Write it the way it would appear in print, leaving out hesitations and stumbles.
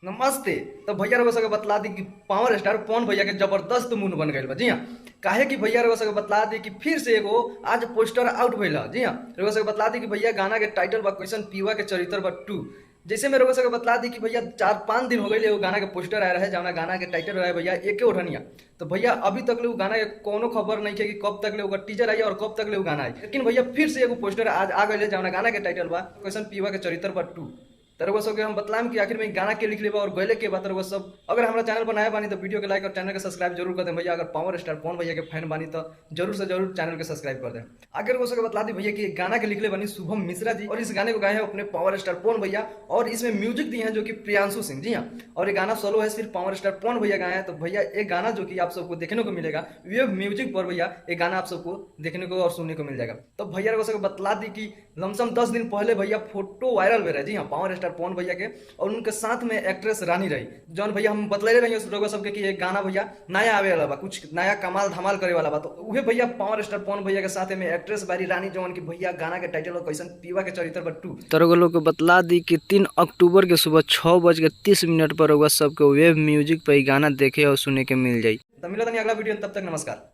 नमस्ते। तो भैया रउआ सबके बतला दी कि पावर स्टार पवन भैया के जबरदस्त मुंड बन गईल बा। जी हाँ, काहे कि भैया रउआ सबके बतला दी कि फिर से एगो आज पोस्टर आउट भइल ह। जी हाँ, रउआ सबके बतला दी कि भैया गाना के टाइटल बा क्वेश्चन पीवा के चरित्र बा 2। जैसे में रउआ सबके बतला दी कि भैया 4-5 दिन हो गईल एगो गाना के पोस्टर आया रहे, जौना गाना के टाइटल रहे भैया एके ओढ़निया। तो भैया अभी तक ले उ गाना के कोनो खबर नहीं है कि कब तक ले ओकर टीजर आई और कब तक ले उ गाना आई। लेकिन भैया फिर से एगो पोस्टर आज आ गईल है, जौना गाना के टाइटल बा क्वेश्चन पीवा के चरित्र बा 2। तो रउआ सबके हम बतलाम कि आखिर में गाना के लिख लेबा और गैले के बाद रउआ सब अगर हमारा चैनल पर नया बानी तो वीडियो के लाइक और चैनल के सब्सक्राइब जरूर कर दें भैया। अगर पावर स्टार पवन भैया के फैन बानी तो जरूर से जरूर चैनल के सब्सक्राइब कर दें। आगे रउआ सबके बतला दी भैया कि गाना के लिखले बानी शुभम मिश्रा जी और इस गाने को गाए हैं अपने पावर स्टार पवन भैया और इसमें म्यूजिक दिए हैं जो कि प्रियांशु सिंह। जी हाँ, और ये गाना सोलो है सिर्फ पावर स्टार पवन भैया गाए हैं। तो भैया एक गाना जो कि आप सबको देखने को मिलेगा वेव म्यूजिक पर भैया एक गाना आप सबको देखने को और सुनने को मिल जाएगा। तो भैया रउआ सबके बतला दी कि लमसम 10 दिन पहले भैया फोटो वायरल हो रहा है। जी हाँ, पावर स्टार पवन भैया के और उनके साथ में एक्ट्रेस रानी रही, जौन भैया हम बतले रही लोगों सबके कि एक गाना भैया नया आवे वाला बा, कुछ नया कमाल धमाल करे वाला बा। तो उहे भैया पावर स्टार पवन भैया के साथ में एक्ट्रेस बारी रानी, जौन की भैया गाना के टाइटल और कैसन पीवा के चरित्र बा 2। तो लोग को बतला दी कि 3 अक्टूबर के सुबह 6:30 पर रउआ सबके वेब म्यूजिक पर गाना देखे और सुने के मिल जाई। तो मिलत नहीं अगला वीडियो, तब तक नमस्कार।